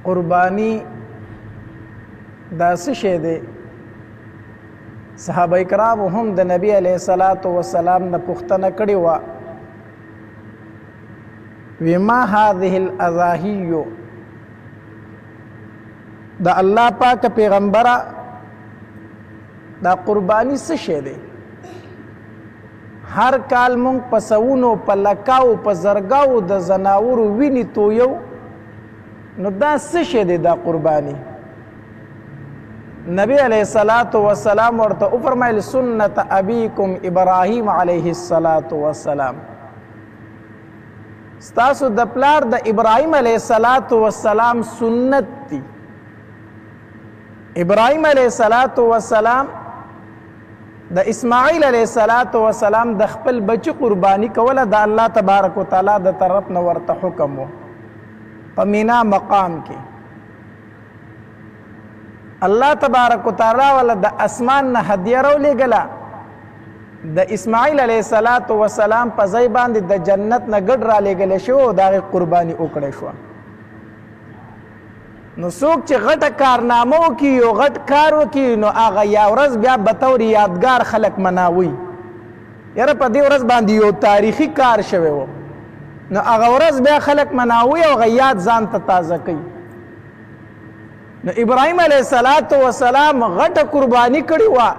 قربانی دا څه شی دی؟ صحابه کرامو هم د نبی علیه الصلاۃ والسلام نه پوښتنه کړې وه، وی ما هذه الاضاحی، د الله پاک پیغمبره دا قربانی څه شی دی؟ هر کال مونږ په سوونو په لکاو په زرګاو د زناورو وینې تویو، نو دا څه شی دی دا قربانی؟ نبی علیہ الصلاۃ والسلام ورته وفرمایل سنت ابیکم ابراهیم علیه الصلاۃ والسلام، ستاسو د پلار د ابراهیم علیه الصلاۃ والسلام سنت دی. ابراهیم علیه الصلاۃ والسلام د اسماعیل علیه الصلاۃ والسلام د خپل بچی قربانی کوله، د الله تبارک وتعالی د طرف نه ورته حکم و په مینا مقام کې. الله تبارک وتعالی ولا د اسمان نه هدیه راولېږله، د اسماعیل علیه الصلاۃ والسلام په ځای باندې د جنت نه ګډ رالېږلی شو او د هغې قرباني وکړی شوه. نو څوک چې غټه کارنامه وکړي یو غټ کار وکړي، نو هغه یا ورځ بیا به طور یادګار خلک مناوي، یاره په دې ورځ باندې یو تاریخي کار شوی و، نو هغه ورځ بیا خلک مناوي او هغه یاد ځان ته تازه کوي. نو ابراهیم علیه السلام غټه قربانی کړې وه،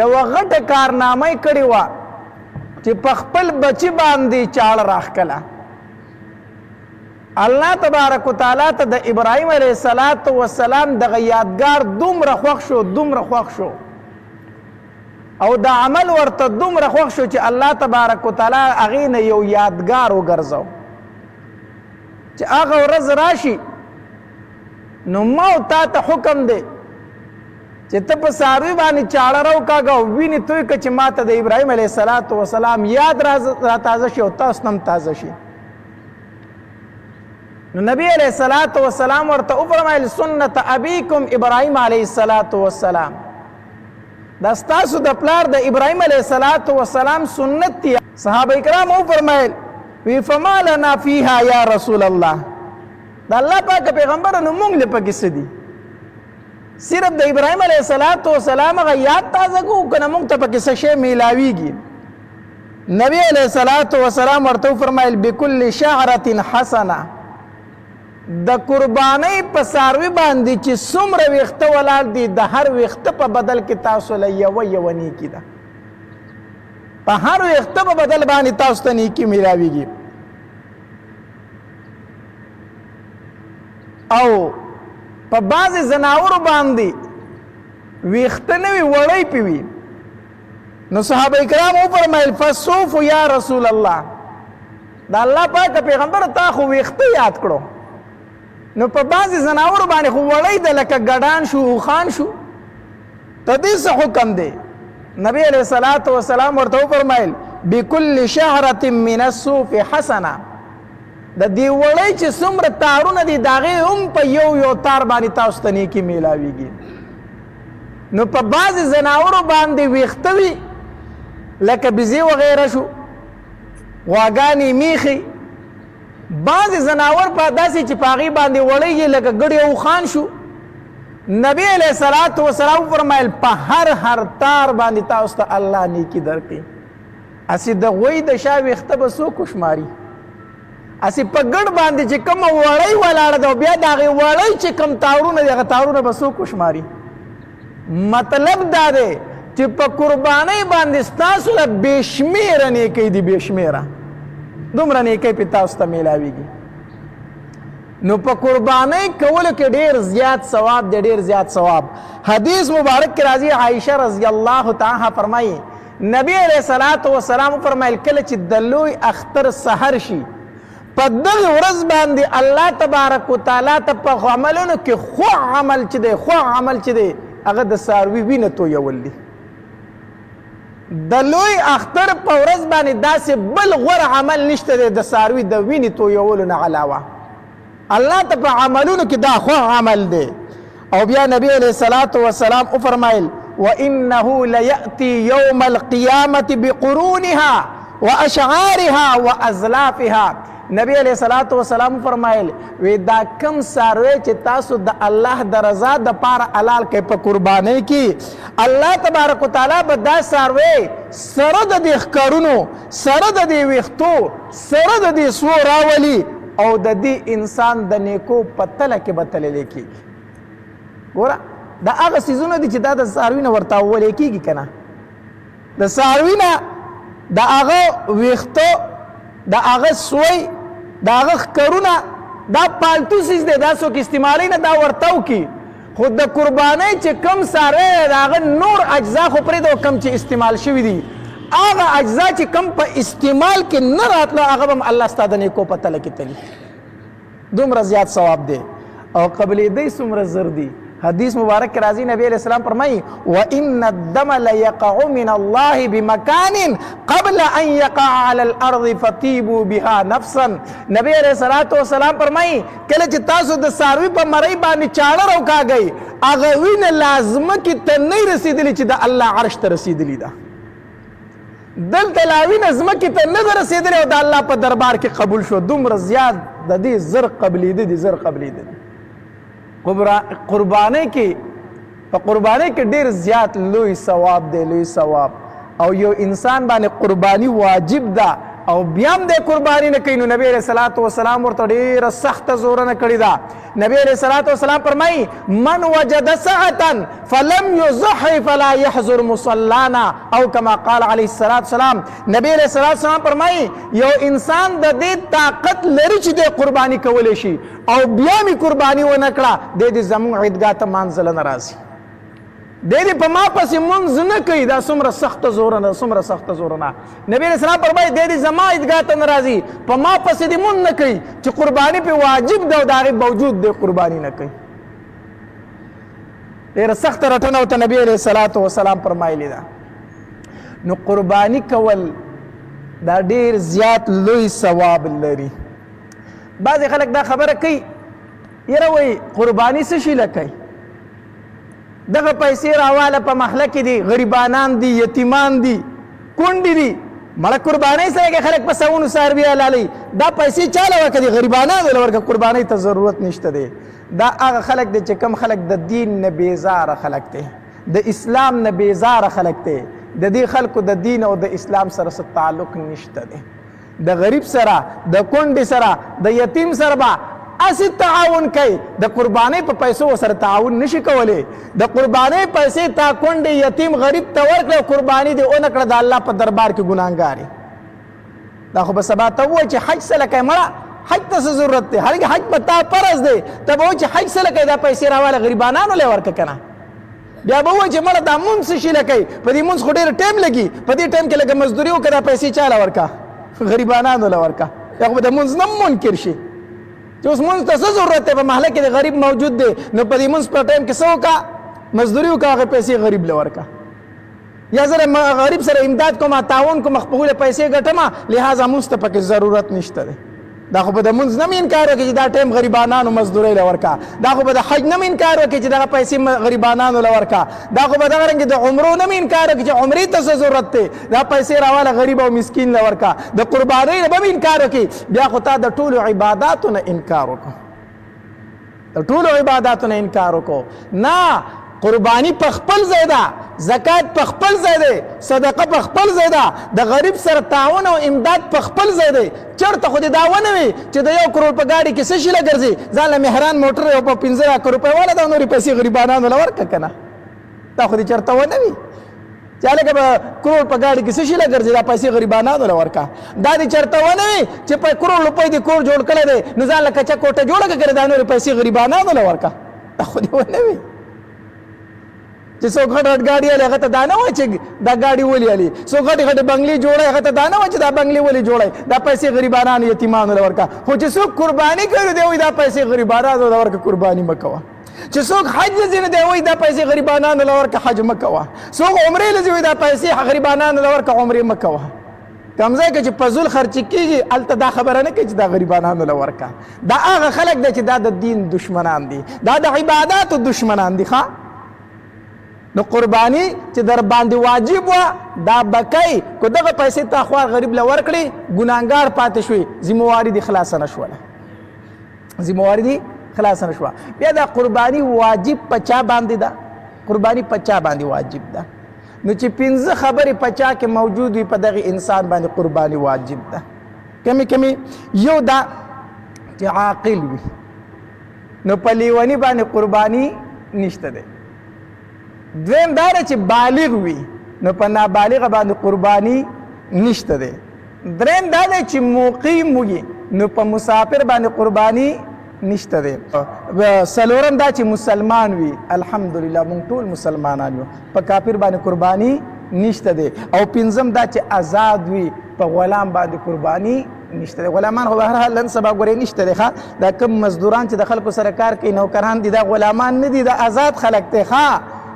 یوه غټه کارنامه یې کړې وه چې په خپل بچي باندې چاړه راښکله. الله تبارک وتعالی ته د ابراهیم علیه السلام دغه یادګار دومره خوښ شو، دومره خوښ شو او د عمل ورته دومره خوښ شو چې الله تبارک وتعالی هغې نه یو یادګار وګرځو چې هغه ورځ راشي نو ما او تا ته حکم دی چې ته په څاروي باندې چاړه راوکاږه او وینې توی که چې ما ته د ابراهیم علیه السلام یاد را تازه شي او تاسو هم تازه شي. نو نبی علیه السلام ورته وفرمایل سنت ابیکم ابراهیم علیه السلام، دا ستاسو د پلار د ابراهیم علیه السلام سنت دی. صحابه کرام وفرمایل وی فما لنا فیها یا رسول الله، دا الله پاک پیغمبر نو مونږ له پکې څه دي؟ صرف د ابراهیم علیه السلام هغه یاد تازه کوو که نه مونږ ته پکې څه شی میلاویږي؟ نبی علیه السلام ورته وفرمایل بکل شعرة حسنه، د قربانۍ په څاروي باندې چې څومره ویښته ولاړ دي د هر ویښته په بدل کې تاسو له یوه نیکي ده، په هر ویښته په بدل باندې تاسو ته نیکي میلاویږي. او په بعضې زناورو باندې ویښته نه وي وړی پې وي، نو صحابه کرام وفرمیل فالصوف یا رسول الله، د الله پاک پیغمبر تا خو ویښته یاد کړو، نو په بعضې زناورو باندې خو وړی ده لکه ګډان شو اوښان شو، ته دې څه حکم دی؟ نبی علیه السلام ورته وفرمیل بکل شعرة من الصوف حسنه، د دې وړی چې څومره تارونه دي د هغې هم په یو تار باندې تاسو ته نیکي میلاویږي. نو په بعضې زناورو باندې ویښته وي لکه بزې وغیره شو، غواګانې میخي، بعضې زناور په داسې چې په هغې باندې وړیږي لکه ګډې اوښان شو. نبی علیه السلام فرمایل په هر تار باندې تاسو ته الله نیکي درکړي. هسې د غوی د شا ویښته به څوک وشماري؟ هسې په ګډ باندې چې کومه وړۍ ولاړه ده او بیا د هغې وړۍ چې کوم تارونه دي هغه تارونه به څوک وشماري؟ مطلب دا دی چې په قربانۍ باندې ستاسو له بې شمېره نیکۍ دي، بې شمېره دومره نیکۍ پې تاسو ته میلاویږي. نو په قربانۍ کولو کې ډېر زیات ثواب دی، ډېر زیات ثواب. حدیث مبارک کې راځي عایشه رضی الله تعالی فرمایي نبی علیه السلام فرمایل کله چې د لوی اختر سحر شي په دغه ورځ باندې الله تبارک وتعالی ته په عملونو کې خو عمل چې دی هغه د څاروي وینه تویول دي. د لوی اختر په ورځ باندې داسې بل غوره عمل نشته دی د څاروي د وینې تویولو نه علاوه. الله ته په عملونو کې دا خو عمل دی. او بیا نبی علیه السلام وفرمایل وانه لیأتی یوم القیامة بقرونها واشعارها وازلافها، نبی علیہ الصلوۃ والسلام فرمایل وی دا کم ساروی چې تاسو د الله د رضا د پاره حلال کړئ په قربانۍ کې الله تبارک وتعالی به دا ساروی سره د دې ښکارونو سره د دې ویښتو سره د دې سوو راولي او د دې انسان د نیکو په تله کې به تللی کېږي ګوره دا هغه څیزونه دي چې دا د څاروي نه ورته اولی کېږي که نه د څاروي نه د هغه ویښته د هغه سوی د هغه ښکرونه دا پالتو څیز دی دا څوک استعمالوي نه دا ورته وکړي خو د قربانۍ چې کم څاروی دی د هغه نور اجزا خو پرېږده کم چې استعمال شوي دي هغه اجزا چې کم په استعمال کې نه راتله هغه به هم الله ستا د نیکو په تله کې تلي دومره زیات ثواب دی او قبلېدی څومره زر دي حدیث مبارک کے راضی نبی علیہ السلام فرمائی وَإِنَّ الدَّمَ لَيَقَعُ مِنَ اللَّهِ بِمَكَانٍ قَبْلَ أَن يَقَعَ عَلَى الْأَرْضِ فَطِيبُوا بِهَا نَفْسًا نبی علیہ السلام فرمائی کله چې تاسو د څاروي په مرۍ باندې چاړه راوکاږئ هغه وینه لازمه کې ته نه رسېدلې چې د الله عرش ته رسېدلې ده دلته لا وینه ځمکې ته نه ده رسېدلې او د الله په دربار کې قبول شو دومره زیات د دې زر قبلېده دي زر قبلېده دي قربانۍ کې په قربانۍ کې ډېر زیات لوی ثواب دی لوی ثواب او یو انسان باندې قرباني واجب ده او بیا هم دی قرباني نه کوي نو نبی علیہ الصلوۃ والسلام ورته ډېره سخته زورنه کړې ده نبی علیہ الصلوۃ والسلام فرمایي من وجد سعة فلم يضحي فلا يحضر مصلانا او كما قال علیه الصلوۃ والسلام نبی علیہ الصلوۃ والسلام فرمایي یو انسان د دې طاقت لري چې د قرباني کولی شي او بیا می قرباني ونه کړه د دې زموږ عیدګاه ته مانځله نه راځي د دې په ما پسې مونځ نه کوي دا څومره سخته زورنه څومره سخته زورنه نبی علیہ السلام فرمایي د دې زما عیدګاه ته نه راځي په ما پسې دې مونځ نه کوي چې قرباني پې واجب ده او د هغې باوجود دی قرباني نه کوي ډېره سخته رټنه ورته نبی علیہ الصلوۃ والسلام فرمایلې ده نو قرباني کول دا ډېر زیات لوی ثواب لري بعضې خلک دا خبره کوي یاره وایي قرباني څه شي له کوي دغه پیسې راواله په محله کې دي غریبانان دي یتیمان دي کونډې دي مړه قربانۍ سره کې خلک په سوونو څاروي حلالوي دا پیسې چاله ورکړه دي غریبانانو له ورکړه قربانۍ ته ضرورت نشته دی دا هغه خلک دی چې کم خلک د دین نه بېزاره خلک دی د اسلام نه بېزاره خلک دی د دې خلکو د دین او د اسلام سره څه تعلق نشته دی د غریب سره د کونډې سره د یتیم سره به اسی تعاون کوي د قربانۍ په پیسو سره تعاون نشي کولی د قربانۍ پیسې تا کونډې یتیم غریب ته ورکړه قرباني دې ونه کړه د الله په دربار کې ګناهګار دا خو به سبا ته ووایي چې حج څه لکه مړه حج ته څه ضرورت دی هلکې حج په تا فرض دی ته به وایي چې حج څه لکه دا پیسې راواله غریبانانو لی ورکړه که نه بیا به وایي چې مړه دا مونځ څه شي لکوي په دې مونځ خو ډېر ټایم لګي په دې ټایم کې لږه مزدوري وکړه دا پیسې چاله ورکړه غریبانانو له ورکړه یا خو به د مونځ نه منکر شي چې اوس مونځ ته څه ضرورت دی په محله کې د غریب موجود دی نو په دې مونځ په ټایم کې څه وکړه مزدوري وکړه هغې پیسې غریب له ورکړه یا زه غریب سره امداد کوم تعاون کوم خپله پیسې ګټم لہذا مونځ ته پکې ضرورت نشته دی دا خو به د مونځ نه م انکار وکړي چې دا ټایم غریبانانو مزدورۍ له ورکړه دا خو به د حج نه م انکار وکړي چې دغه پیسې غریبانانو له ورکړه دا خو به دغه رنګې د عمرو نه م انکار وکړي چې عمرې ته څه ضرورت دی دا پیسې راواله غریب او مسکین له ورکړه د قربانۍ نه به م انکار وکړي بیا خو تا د ټولو عباداتو نه انکار وکړو د ټولو عباداتو نه انکار وکړو نه قربانی په خپل ځای ده زکات په خپل ځای دی صدقه په خپل ځای ده د غریب سره تعاون او امداد په خپل ځای دی چېرته خو دې دا ونه وي چې د 1 کروڑ په ګاډي کې څه شي له ګرځي ځان له مهران موټر یو په 15 لک روپۍ واله دا نورې پیسې غریبانانو له ورکړه که نه دا خو دې چېرته ونه وي چې هلکه به کروڑ په ګاډي کې څه شي له ګرځي دا پیسې غریبانانو له ورکړه دا دې چېرته ونه وي چې په کروڑ روپۍ دې کور جوړ کړی دی نو ځان له کچه کوټه جوړه کړې دا نورې پیسې غریبانانو له ورکړه دا خو دې ونه وي چې څوک غټ غټ ګاډي هلي هغه ته دا نه وایي چې دا ګاډي ولې هلي څوک غټې غټې بنګلې جوړوي هغه ته دا نه وایي چې دا بنګلې ولې جوړوي دا پیسې غریبانانو یتیمانو له ورکړه خو چې څوک قرباني کوي دی وایي دا پیسې غریبانانو له ورکړه قرباني مه کوه چې څوک حج له ځي نو دی وایي دا پیسې غریبانانو له ورکړه حج مه کوه څوک عمرې له ځي وایي دا پیسې غریبانانو له ورکړه عمرې مه کوه کوم ځای کې چې فضول خرچې کېږي هلته دا خبره نه کوي چې دا غریبانانو له ورکړه دا هغه خلک دی چې دا د دین دشمنان دي دا د عباداتو دشمنان دي ښه نو قربانی چې در باندې واجب وه دا به کوي که دغه پیسې تا خوار غریب له ورکړې ګناهګار پاتې شوې ذمهواري دې خلاصه نه شوله ذمهواري دې خلاصه نه شوه. بیا دا قربانی واجب په چا باندې ده قربانی په چا باندې واجب ده نو چې 5 خبرې په چا کې موجود وي په دغه انسان باندې قربانی واجب ده. کمی یو دا چې عاقل وي نو په لیونی باندې قربانی نشته ده. دویم دا چې بالغ وي نو په نابالغ باندې قربانی نشته ده. دریم دا چې مقیم وي نو په مسافر باندې قربانی نشته ده. څلورم دا چې مسلمان وي الحمدلله مونږ ټول مسلمانان یو په کافر باندې قربانی نشته ده. او پنځم دا چې آزاد وي په غلام باندې قربانی نشته ده. غلامان خو بهر حال نن سبا ګورې نشته ده. دا کم مزدوران چې د خلکو سره کار کوي نوکران دي دا غلامان نه دي دا آزاد خلک دي.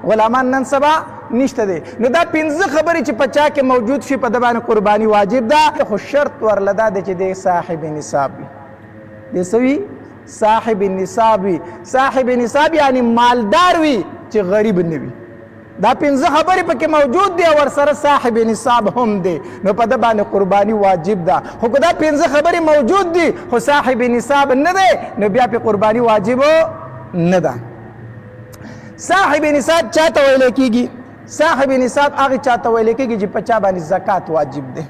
غلامان نن سبا نشته ده. نو دا 5 خبرې چې په چا کې موجود شي په د باندې قربانی واجب ده. خو شرط ورله دا ده چې د صاحب نصاب وي. د سوي صاحب النصاب وي. صاحب نصاب یعنی مالدار وي چې غریب نه وي. دا 5 خبرې پکې موجود دي او ورسره صاحب نصاب هم دی نو په د باندې قربانی واجب ده. خو که دا 5 خبرې موجود دي خو صاحب نصاب نه دی نو بیا پې قربانی واجب نه ده. صاحب نصاب چاته ویل کېږي؟ صاحب نصاب هغه چاته ویل کېږي چې په چا باندې زکات واجب دی.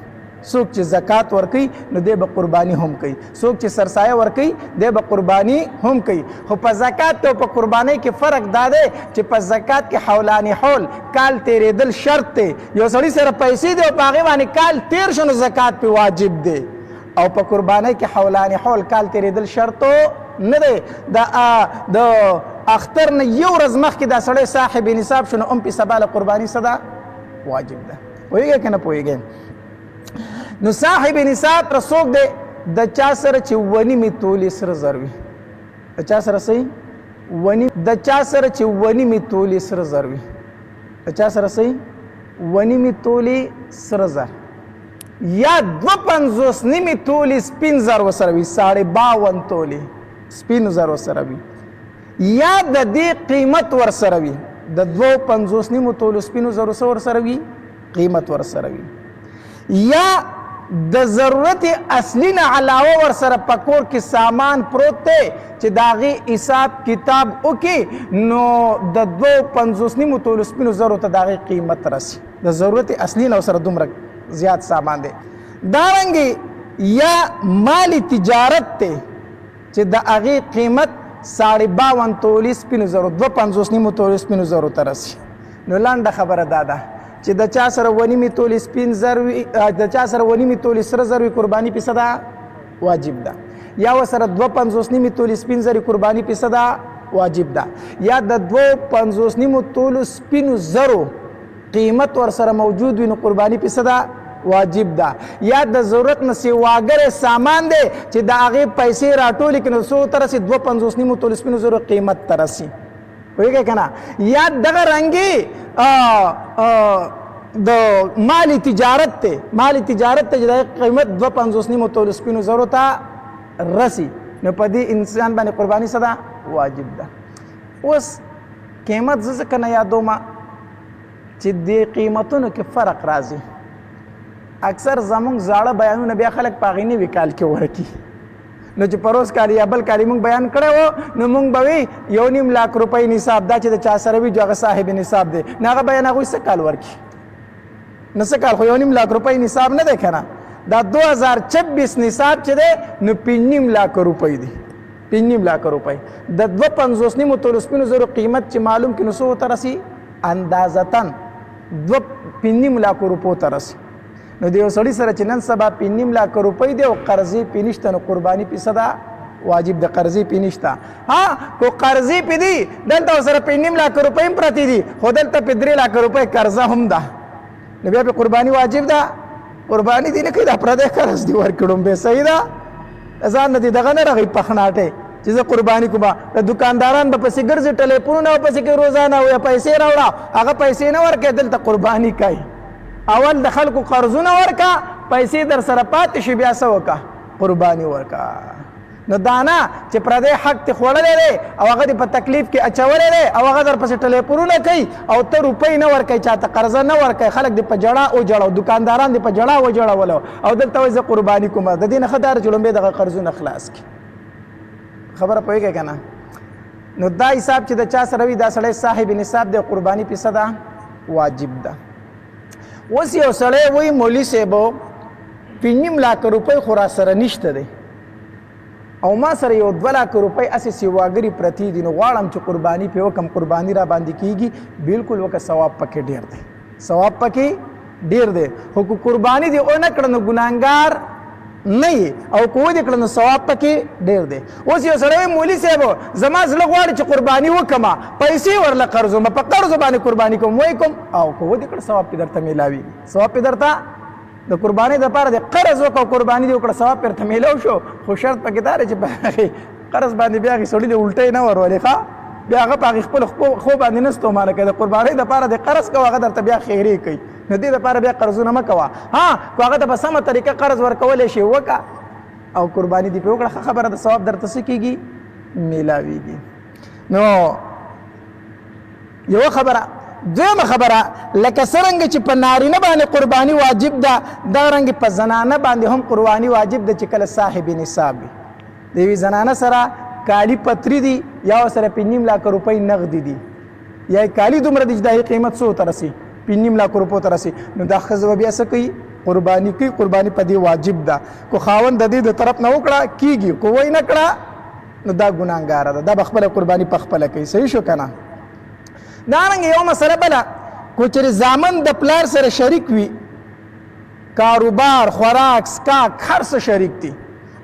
څوک چې زکات ورکوي نو دی به قربانی هم کوي. څوک چې سرسایه ورکوي دی به قربانی هم کوي. خو په زکات او په قربانی کې فرق دا دی چې په زکات کې حولاني حول کال تیرېدل شرط دی. یو سړي سره پیسې دی او په هغې باندې کال تیر شو نو زکات پې واجب دی. او په قربانی کې حولاني حول کال تیرېدل شرط نه دی. د اختر نه یو ورځ مخکې دا سړی صاحب نصاب شو نو هم پې سبا له قرباني څه ده واجب ده. پوهېږئ که نه پوهېږئ؟ نو صاحب نصاب را څوک دی؟ د چا سره چې 1.5 تولې سره زر وي. د چا سره صحیح د چا سره چې 1.5 تولې سره زر وي. د چا سره صحیح 1.5 تولې سره زر یا 52.5 تولې سپین زر ورسره وي. 52 تولې سپین زر ورسره وي یا د دې قیمت ورسره وي. د 52.5 تولو سپینو زرو ورسره وي قیمت ورسره وي یا د ضرورت اصلی نه علاوه ورسره په کور کې سامان پروت دی چې د هغې حساب کتاب وکړي نو د 52.5 تولو سپینو زرو ته د هغې قیمت رسي. د ضرورت اصلی نه ورسره دومره زیات سامان دی. دارنګې یا مالی تجارت دی چې د هغې قیمت 52 تولې سپینو زرو 52.5 تولې سپینو زرو ته رسي. نو لنډه خبره دا ده چې د چا سره 1.5 تولې سپین زر وي د چا سره 1.5 تولې سره زر وي قرباني پې څه ده واجب ده. یا ورسره 52.5 تولې سپین زر قرباني پې څه ده واجب ده. یا د 52.5 تولو سپینو زرو قیمت ورسره موجود وي نو قرباني پې څه ده واجب ده. یا د ضرورت نه سیواګر سامان دی چې د هغې پیسې راټولې کړي نو څو ته رسي 52.5 تولې سپینو زرو قیمت ته رسي. پوهېږئ که نه؟ یا دغه رنګې د مالی تجارت ته مالی تجارت ته چې د قیمت 52.5 تولې سپینو زرو ته رسي نو په دې انسان باندې قرباني څه ده واجب ده. اوس قیمت زه ځکه نه یادوم چې دې قیمتونو کې فرق راځي. اکثر زمونږ زاړه بیانونه بیا خلک په هغې نوي کال کې ورکي نو چې پروس کال یا بل کال مونږ بیان کړی و نو مونږ به وي 1.5 لاک روپۍ نصاب دا چې د چا سره وي جو هغه صاحب نصاب دی نو هغه بیان هغوی څه کال ورکي نو څه کال خو 1.5 لاک روپۍ نصاب نه دی که نه. دا 2026 نصاب چې دی نو 5.5 لاک روپۍ دی. 5.5 لاک روپۍ د 52.5 تولو سپینو زرو قیمت چې معلوم کړي نو څو ته رسي اندازتن 5.5 لاک روپو ته رسي. نو د یو سړي سره چې نن سبا 5.5 لاک روپۍ دی او قرضې پې نشته نو قرباني پې څه ده واجب د قرضې پې نشته. کو قرضې پې دي دلته ورسره 5.5 لاک روپۍ هم پرتې دي خو دلته پې 3 لاک روپۍ قرضه هم ده نو بیا پې قرباني واجب ده. قرباني دي نه کوي دا پردی قرض دي ورکړم بې صحیح ده. ځان نه دي دغه نه راغی پخناټې چې زه قرباني کوم. د دکانداران به پسې ګرځي ټلیفونونه پسې کوي روزانه او پیسې راوړه هغه پیسې نه ورکوي دلته قرباني کوي. اول د خلکو قرضونه ورکا پیسې در سره پاتې شي بیا څه وکړه قرباني ورکا. نو دانا چې پردی حق ته خوړلی دی او هغه دې په تکلیف کې اچولی دی او هغه در پسې ټلیفونونه کوي او ته روپۍ نه ورکوي چاته قرضه نه ورکوي خلک دې په جړه وجړو دکانداران دې په جړه وجړولو او دلته وایي زه قرباني کوم د دې نه ښه دا چې لومبې دغه قرضونه خلاص کړي خبره پوهېږئ که نه نو دا حساب چې د چا سره وي دا سړی صاحب نصاب دی قرباني پې څه ده واجب ده اوس یو سړی وایي مولي صاحبو 5 لک روپۍ خو را سره نشته دی او ما سره یو 2 لک روپۍ اسې سیواګري پرتې دي نو غواړم چې قرباني پې وکړم قرباني را باندې کېږي بالکل وکړه ثواب پکې ډېر دی ثواب پکې ډېر دی خو که قرباني دې ونه کړه نو ګناهګار نه او که ودې کړه نو ثواب پکې ډېر دی اوس یو سړی مولي صاحب زما زړه غواړي چې قرباني وکړمه پیسې ورله قرض وم په قرضو باندې قرباني کوم وایي کوم او که ودې کړه ثواب پې درته میلاوېږي ثواب پې درته د قربانۍ دپاره د قرض وکړه قرباني دې وکړه ثواب پې درته میلاو شو خو شرط پکې دا دی چې په هغې قرض باندې بیا هغې سړي دې الټۍ نه ورولې ښه بیا هغه په هغې خپل خو باندې نه ستومانه کوي د قربانۍ دپاره د قرض کوه هغه درته بیا خیرې کوي نو دې دپاره بیا قرضونه مه کوه ها که هغه ته په سمه طریقه قرض ورکولی شي وکړه او قرباني دې پې وکړه ښه خبره د ثواب درته څه کېږي میلاوېږي نو یوه خبره دویمه خبره لکه څرنګه چې په نارینه باندې قرباني واجب ده دغه رنګې په زنانه باندې هم قرباني واجب ده چې کله صاحب نصاب وي د یوې زنانه سره کالي پتري دي یا ورسره 5 لک روپۍ نغدي دي یا کالي دومره دي چې د هغې قیمت څو ته رسي 5 لک روپو ته رسي نو دا ښځه به بیا څه کوي قرباني کوي قرباني په دې واجب ده کو خاوند د دې د طرف نه وکړه کېږي کو وی نه کړه نو دا ګناهګاره ده دا به خپله قرباني په خپله کوي صحیح شو که نه دارنګه یو مسله بله کو چېرې زامن د پلار سره شریک وي کاروبار خوراک سکاک هر څه شریک دي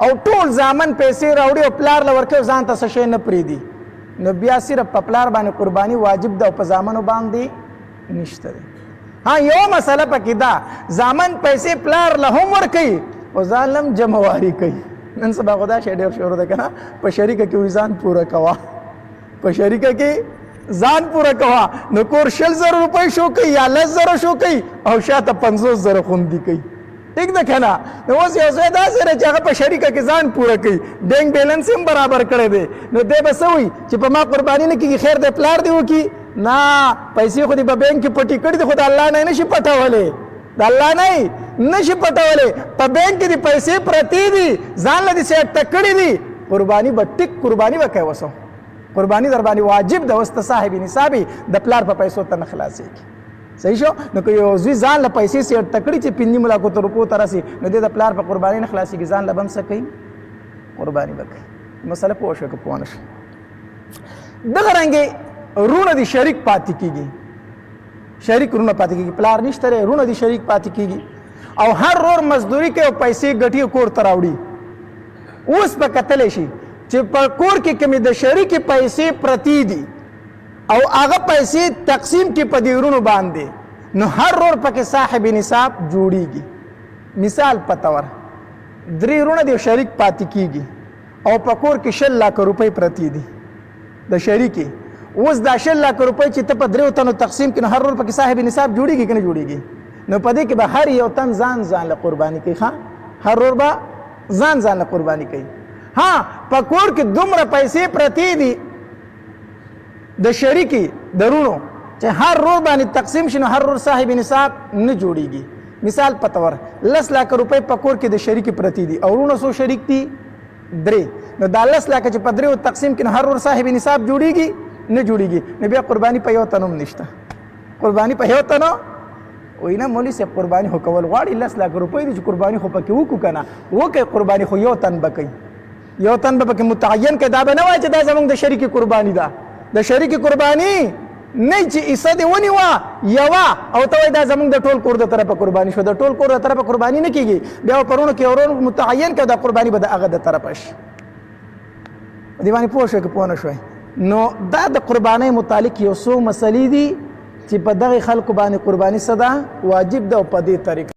او ټول زامن پیسې راوړي او پلار له ورکوي ځان ته څه شی نه پرېږدي نو بیا صرف په پلار باندې قرباني واجب ده او په زامنو باندې نشته دی ها یو مسله پکې ده زامن پیسې پلار له هم ورکوي او ځان له هم جمعواري کوي نن سبا خو دا شی ډېر شروع ده که نه په شریکه کې وي ځان پوره کوه په شریکه کې ځان پوره کوه نو کور 100,000 روپۍ شو کوي یا 10,000 شو کوي او شاته 50,000 خوندي کوي ټیک ده که نه نو اوس یو ځای داسې دی چې هغه په شریکه کې ځان پوره کوي بینک بیلنس هم برابر کړی دی نو دی به څه وایي چې په ما قرباني نه کېږي خیر دی پلار دی وکړي نه پیسې خو دې په بینک کې پټې کړي دي خو د الله نه یې نشي پټولی د الله نه یې نشي پټولی په بینک کې دې پیسې پرتې دي ځان له دې سیټ کړي دي قرباني به ټیک قرباني به کوي وسو قرباني در باندې واجب ده اوس ته صاحب نصابي د پلار په پیسو ته نه خلاصېږي صحیح شو نو که یو زوی ځان له پیسې سیټ کړي چې 5 لکو روپو ته رسي نو دی د پلار په قرباني نه خلاصېږي ځان له به هم څه کوي قرباني به کوي مسله پوه شو که پوه نه شو دغه رنګې رونه دي شریک پاتې کېږي شریک رونه پاتې کېږي پلار نشته دی رونه دي شریک پاتې کېږي او هر رور مزدوري کوي او پیسې ګټي کور ته راوړي اوس به کتلی شي چې په کور کې کومې د شریکې پیسې پرتې دي او هغه پیسې تقسیم کې په دې رونو باندې نو هر رور پکې صاحب نصاب جوړیږي مثال په طور 3 رونه دي شریک پاتې کېږي او په کور کې 100 لک روپۍ پرتې دي د شریکې اوس دا 100 لک روپۍ چې ته په 3 تنو تقسیم کړي نو هر رور پکې صاحب نصاب جوړیږي که نه جوړیږي نو په دې کې به هر یو تن ځان له قرباني کوي ښه هر رور به ځان له قرباني کوي ها په کور کې دومره پیسې پرتې دي د شریکې درونو چې هر رور باندې تقسیم شي نو هر رور صاحب نصاب نه جوړیږي مثال په طور 10 لک روپۍ په کور کې د شریکې پرتې دي او رونه څو شریک دي 3 نو دا 10 لک چې په 3 تقسیم کړي نو هر رور صاحب نصاب جوړیږي نه جوړیږي نو بیا قرباني په یو تن هم نشته قرباني په یو تن وای نه مولوي صاحب قرباني خو کول غواړي 10 لک روپۍ دي چې قرباني خو پکې وکړو که نه وکړئ قرباني خو یو تن به کوي یو تن به پکې متعین کوي دا به نه وایي چې دا زموږ د شریکې قرباني ده د شریکې قرباني نه چې حصه دې ونیوه یوه او ته وایي دا زموږ د ټول کور د طرفه قرباني شوه د ټول کور د طرفه قرباني نه کېږي بیا پرونو کې ورور متعین کوي دا قرباني به د هغه د طرفه شي دې باندې پوه شوئ که پوه نه شوئ نو دا د قربانۍ متعلق یو څو مسلې دي چې په دغې خلکو باندې قرباني څه ده واجب ده او په دې طریقه